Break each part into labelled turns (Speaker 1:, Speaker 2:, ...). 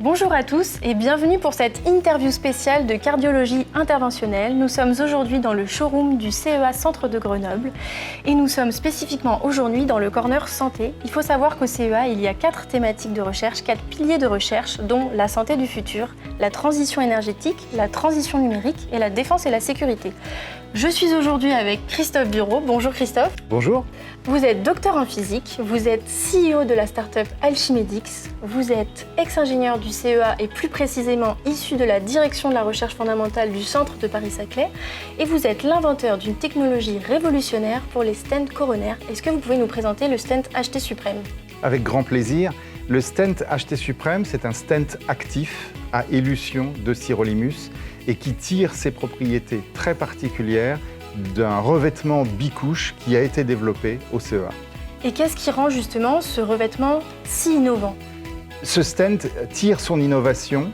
Speaker 1: Bonjour à tous et bienvenue pour cette interview spéciale de cardiologie interventionnelle. Nous sommes aujourd'hui dans le showroom du CEA Centre de Grenoble et nous sommes spécifiquement aujourd'hui dans le corner santé. Il faut savoir qu'au CEA, il y a 4 thématiques de recherche, 4 piliers de recherche, dont la santé du futur, la transition énergétique, la transition numérique et la défense et la sécurité. Je suis aujourd'hui avec Christophe Bureau. Bonjour Christophe.
Speaker 2: Bonjour.
Speaker 1: Vous êtes docteur en physique, vous êtes CEO de la start-up Alchimedix, vous êtes ex-ingénieur du CEA et plus précisément issu de la direction de la recherche fondamentale du centre de Paris-Saclay et vous êtes l'inventeur d'une technologie révolutionnaire pour les stents coronaires. Est-ce que vous pouvez nous présenter le stent HT Suprême ?
Speaker 2: Avec grand plaisir. Le stent HT Suprême, c'est un stent actif à élution de sirolimus et qui tire ses propriétés très particulières d'un revêtement bicouche qui a été développé au CEA.
Speaker 1: Et qu'est-ce qui rend justement ce revêtement si innovant ?
Speaker 2: Ce stent tire son innovation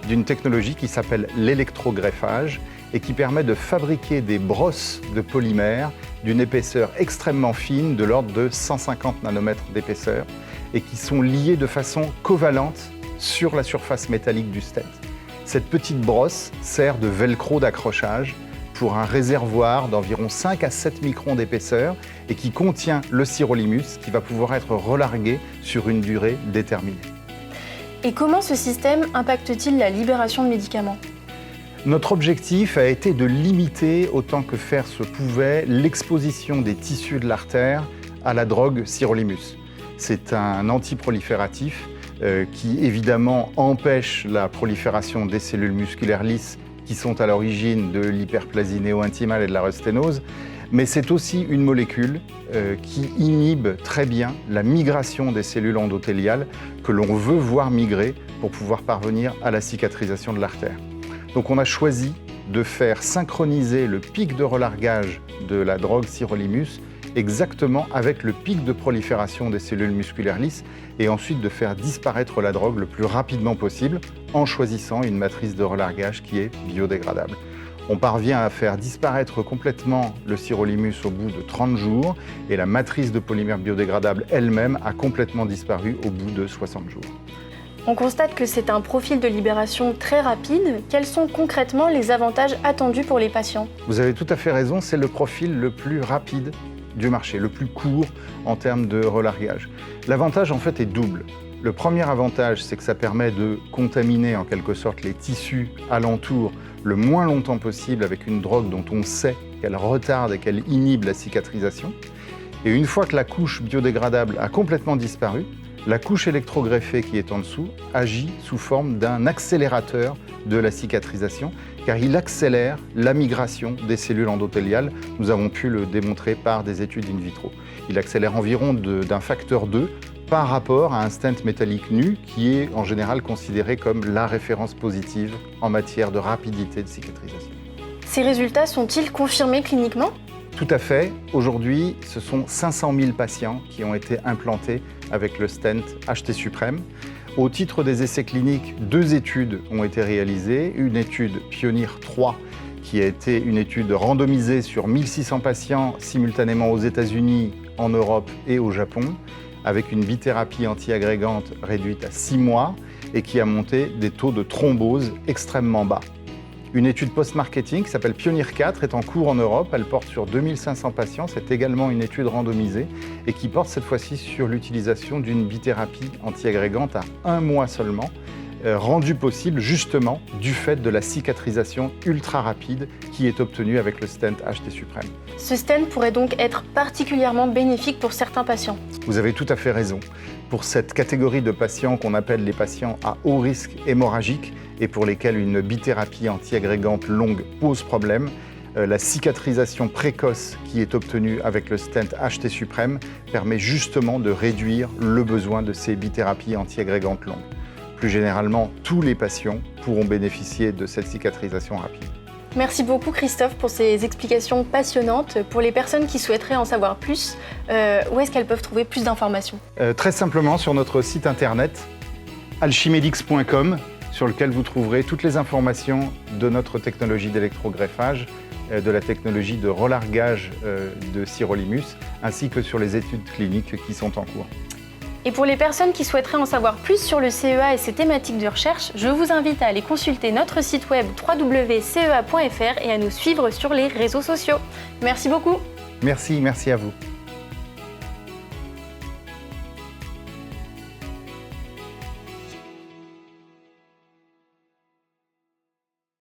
Speaker 2: d'une technologie qui s'appelle l'électrogreffage et qui permet de fabriquer des brosses de polymères d'une épaisseur extrêmement fine, de l'ordre de 150 nanomètres d'épaisseur, et qui sont liées de façon covalente sur la surface métallique du stent. Cette petite brosse sert de velcro d'accrochage pour un réservoir d'environ 5 à 7 microns d'épaisseur et qui contient le sirolimus qui va pouvoir être relargué sur une durée déterminée.
Speaker 1: Et comment ce système impacte-t-il la libération de médicaments ?
Speaker 2: Notre objectif a été de limiter autant que faire se pouvait l'exposition des tissus de l'artère à la drogue sirolimus. C'est un antiprolifératif qui évidemment empêche la prolifération des cellules musculaires lisses qui sont à l'origine de l'hyperplasie néo-intimale et de la sténose, mais c'est aussi une molécule qui inhibe très bien la migration des cellules endothéliales que l'on veut voir migrer pour pouvoir parvenir à la cicatrisation de l'artère. Donc on a choisi de faire synchroniser le pic de relargage de la drogue sirolimus exactement avec le pic de prolifération des cellules musculaires lisses et ensuite de faire disparaître la drogue le plus rapidement possible en choisissant une matrice de relargage qui est biodégradable. On parvient à faire disparaître complètement le sirolimus au bout de 30 jours et la matrice de polymère biodégradable elle-même a complètement disparu au bout de 60 jours.
Speaker 1: On constate que c'est un profil de libération très rapide. Quels sont concrètement les avantages attendus pour les patients ?
Speaker 2: Vous avez tout à fait raison, c'est le profil le plus rapide du marché, le plus court en termes de relargage. L'avantage en fait est double. Le premier avantage, c'est que ça permet de contaminer en quelque sorte les tissus alentours le moins longtemps possible avec une drogue dont on sait qu'elle retarde et qu'elle inhibe la cicatrisation. Et une fois que la couche biodégradable a complètement disparu, la couche électrogreffée qui est en dessous agit sous forme d'un accélérateur de la cicatrisation, car il accélère la migration des cellules endothéliales. Nous avons pu le démontrer par des études in vitro. Il accélère environ d'un facteur 2 par rapport à un stent métallique nu, qui est en général considéré comme la référence positive en matière de rapidité de cicatrisation.
Speaker 1: Ces résultats sont-ils confirmés cliniquement ?
Speaker 2: Tout à fait. Aujourd'hui, ce sont 500 000 patients qui ont été implantés avec le stent HT Suprême. Au titre des essais cliniques, 2 études ont été réalisées. Une étude Pioneer 3, qui a été une étude randomisée sur 1600 patients simultanément aux États-Unis, en Europe et au Japon, avec une bithérapie antiagrégante réduite à 6 mois et qui a monté des taux de thrombose extrêmement bas. Une étude post-marketing qui s'appelle Pioneer 4 est en cours en Europe. Elle porte sur 2500 patients. C'est également une étude randomisée et qui porte cette fois-ci sur l'utilisation d'une bithérapie antiagrégante à 1 mois seulement, rendue possible justement du fait de la cicatrisation ultra rapide qui est obtenue avec le stent HT Suprême.
Speaker 1: Ce stent pourrait donc être particulièrement bénéfique pour certains patients.
Speaker 2: Vous avez tout à fait raison. Pour cette catégorie de patients qu'on appelle les patients à haut risque hémorragique et pour lesquels une bithérapie antiagrégante longue pose problème, la cicatrisation précoce qui est obtenue avec le stent HT Suprême permet justement de réduire le besoin de ces bithérapies antiagrégantes longues. Plus généralement, tous les patients pourront bénéficier de cette cicatrisation rapide.
Speaker 1: Merci beaucoup Christophe pour ces explications passionnantes. Pour les personnes qui souhaiteraient en savoir plus, où est-ce qu'elles peuvent trouver plus d'informations ?
Speaker 2: Très simplement sur notre site internet alchimedix.com, sur lequel vous trouverez toutes les informations de notre technologie d'électrogreffage, de la technologie de relargage de sirolimus, ainsi que sur les études cliniques qui sont en cours.
Speaker 1: Et pour les personnes qui souhaiteraient en savoir plus sur le CEA et ses thématiques de recherche, je vous invite à aller consulter notre site web www.cea.fr et à nous suivre sur les réseaux sociaux. Merci beaucoup.
Speaker 2: Merci à vous.